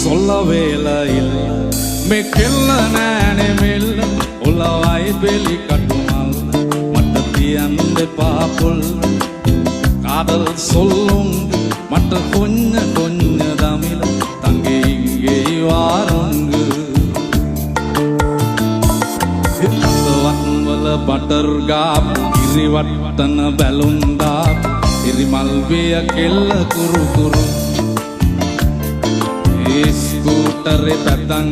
சொல்ல வேலையில் மெக்கெல்ல நானே மெல்ல உலவாய் வெளி கட்டுமால் மட்டத்தி அந்த பாப்புல் காதல் சொல்லும் மற்ற கொஞ்ச கொஞ்ச தமிழ் தங்கை இங்கே வாருங்கு වත්වල බටර් ගාප් ඉරිවට්ටන බැලුම් දාප් ඉරිමල් විය කෙල්ල කුරු කුරු ඒ ස්කූටරේ පැත්තන්